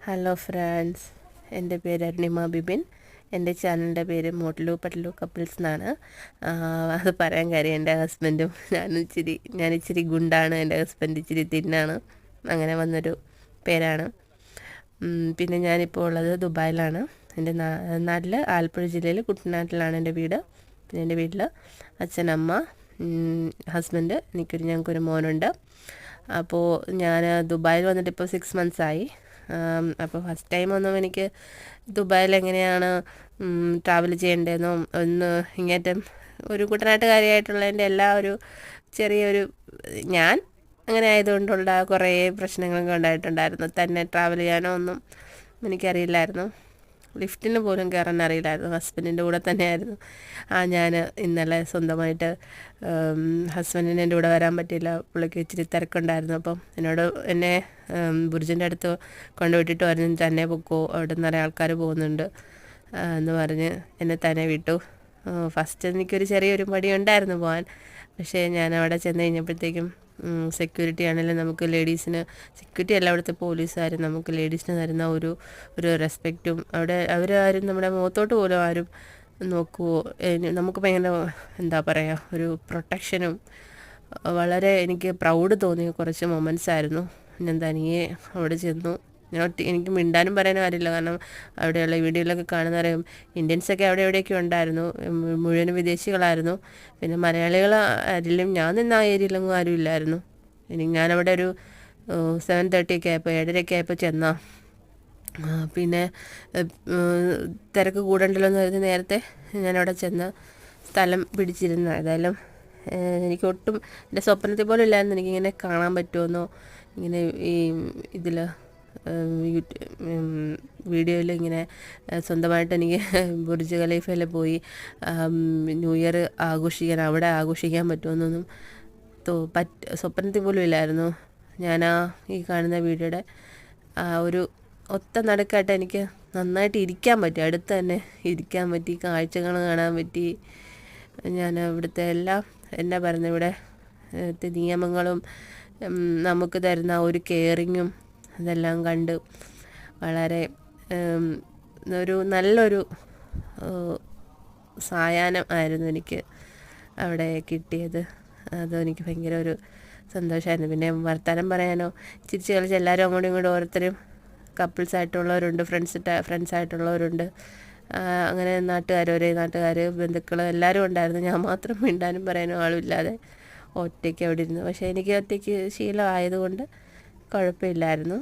Hello friends, എൻ്റെ പേര് അരുണിമ ബിബിൻ. എൻ്റെ ചാനലിൻ്റെ പേര് മോട്ട്ലു പട്ലു കപ്പിൾസ് എന്നാണ്. അത് പറയാൻ കാര്യം എൻ്റെ ഹസ്ബൻഡും ഞാൻ ഇച്ചിരി ഗുണ്ടാണ്, എൻ്റെ ഹസ്ബൻഡ് ഇച്ചിരി തിന്നാണ്. അങ്ങനെ വന്നൊരു പേരാണ്. പിന്നെ ഞാനിപ്പോൾ ഉള്ളത് ദുബായിലാണ്. എൻ്റെ നാട്ടിൽ ആലപ്പുഴ ജില്ലയിൽ കുട്ടനാട്ടിലാണ് എൻ്റെ വീട്. പിന്നെ എൻ്റെ വീട്ടിൽ അച്ഛനമ്മ, ഹസ്ബൻഡ്, ഞങ്ങൾക്കൊരു മോനുണ്ട്. അപ്പോൾ ഞാൻ ദുബായിൽ വന്നിട്ട് ഇപ്പോൾ 6 months ആയി. അപ്പോൾ ഫസ്റ്റ് ടൈം ഒന്നും എനിക്ക് ദുബായിൽ എങ്ങനെയാണ് ട്രാവൽ ചെയ്യേണ്ടതെന്നോ ഒന്ന് ഇങ്ങേറ്റം ഒരു കുട്ടനാട്ടുകാരിയായിട്ടുള്ളതിൻ്റെ എല്ലാ ഒരു ചെറിയൊരു ഞാൻ അങ്ങനെ ആയതുകൊണ്ടുള്ള കുറേ പ്രശ്നങ്ങളൊക്കെ ഉണ്ടായിട്ടുണ്ടായിരുന്നു. തന്നെ ട്രാവൽ ചെയ്യാനോ ഒന്നും എനിക്കറിയില്ലായിരുന്നു. ലിഫ്റ്റിന് പോലും കയറാൻ അറിയില്ലായിരുന്നു. ഹസ്ബൻഡിൻ്റെ കൂടെ തന്നെയായിരുന്നു. ഞാൻ ഇന്നലെ സ്വന്തമായിട്ട് ഹസ്ബൻഡിന് എൻ്റെ കൂടെ വരാൻ പറ്റിയില്ല. പുള്ളിക്ക് ഇച്ചിരി തിരക്കുണ്ടായിരുന്നു. അപ്പം എന്നെ ബുർജിൻ്റെ അടുത്ത് കൊണ്ടുവിട്ടിട്ട് പറഞ്ഞു, തന്നെ പൊക്കോ, അവിടെ നിറയെ ആൾക്കാർ പോകുന്നുണ്ട് എന്ന് പറഞ്ഞ് എന്നെ തന്നെ വിട്ടു. ഫസ്റ്റ് എനിക്കൊരു ചെറിയൊരു മടിയുണ്ടായിരുന്നു പോകാൻ. പക്ഷേ ഞാൻ അവിടെ ചെന്ന് കഴിഞ്ഞപ്പോഴത്തേക്കും സെക്യൂരിറ്റി ആണെങ്കിലും നമുക്ക് ലേഡീസിന്, സെക്യൂരിറ്റി അല്ല അവിടുത്തെ പോലീസുകാർ നമുക്ക് ലേഡീസിന് തരുന്ന ഒരു റെസ്പെക്റ്റും, അവിടെ അവരാരും നമ്മുടെ മുഖത്തോട്ട് പോലും ആരും നോക്കുവോ, നമുക്ക് ഭയങ്കര എന്താ പറയുക, ഒരു പ്രൊട്ടക്ഷനും, വളരെ എനിക്ക് പ്രൗഡ് തോന്നിയ കുറച്ച് മൊമെൻറ്റ്സ് ആയിരുന്നു. ഞാൻ തനിയെ അവിടെ ചെന്നു. എനിക്ക് മിണ്ടാനും പറയാനും അറിയില്ല. കാരണം അവിടെയുള്ള വീഡിയോയിലൊക്കെ കാണുന്നറിയാം, ഇന്ത്യൻസൊക്കെ അവിടെ എവിടെയൊക്കെ ഉണ്ടായിരുന്നു, മുഴുവൻ വിദേശികളായിരുന്നു. പിന്നെ മലയാളികൾ ആരിലും, ഞാൻ നിന്ന ആ ഏരിയയിലൊന്നും ആരും ഇല്ലായിരുന്നു. ഞാനവിടെ ഒരു 7:30 ഒക്കെ ആയപ്പോൾ 7:30 ആയപ്പോൾ ചെന്നാ. പിന്നെ തിരക്ക് കൂടണ്ടല്ലോ എന്ന് കരുതി നേരത്തെ ഞാനവിടെ ചെന്ന് സ്ഥലം പിടിച്ചിരുന്നു. ഏതായാലും എനിക്കൊട്ടും എൻ്റെ സ്വപ്നത്തിൽ പോലും ഇല്ലായിരുന്നു എനിക്കിങ്ങനെ കാണാൻ പറ്റുമെന്നോ, ഇങ്ങനെ ഈ ഇതിൽ വീഡിയോയിൽ ഇങ്ങനെ സ്വന്തമായിട്ട് എനിക്ക് ബുർജ് ഖലീഫയിൽ പോയി ന്യൂ ഇയർ അവിടെ ആഘോഷിക്കാൻ പറ്റുമെന്നൊന്നും സ്വപ്നത്തിൽ പോലും ഇല്ലായിരുന്നു. ഞാൻ ഈ കാണുന്ന വീഡിയോയുടെ ഒരു ഒത്ത നടുക്കായിട്ട് എനിക്ക് നന്നായിട്ട് ഇരിക്കാൻ പറ്റി, അടുത്ത് തന്നെ ഇരിക്കാൻ പറ്റി, കാഴ്ചകൾ കാണാൻ പറ്റി. ഞാൻ ഇവിടുത്തെ എല്ലാം എന്നാ പറയുന്നത്, ഇവിടെ നിയമങ്ങളും നമുക്ക് തരുന്ന ഒരു കെയറിങ്ങും അതെല്ലാം കണ്ട് വളരെ നല്ലൊരു സായാഹ്നം ആയിരുന്നു എനിക്ക് അവിടെ കിട്ടിയത്. അതെനിക്ക് ഭയങ്കര ഒരു സന്തോഷമായിരുന്നു. പിന്നെ വർത്തമാനം പറയാനോ ചിരിച്ച് കളിച്ച് എല്ലാവരും അങ്ങോട്ടും ഇങ്ങോട്ടും ഓരോരുത്തരും കപ്പിൾസ് ആയിട്ടുള്ളവരുണ്ട്, ഫ്രണ്ട്സ് ആയിട്ടുള്ളവരുണ്ട്. അങ്ങനെ ഒരേ നാട്ടുകാർ, ബന്ധുക്കൾ എല്ലാവരും ഉണ്ടായിരുന്നു. ഞാൻ മാത്രം മിണ്ടാനും പറയാനും ആളുമില്ലാതെ ഒറ്റയ്ക്ക് അവിടെ ഇരുന്നു. പക്ഷേ എനിക്ക് ഒറ്റയ്ക്ക് ശീലമായതുകൊണ്ട് കുഴപ്പമില്ലായിരുന്നു.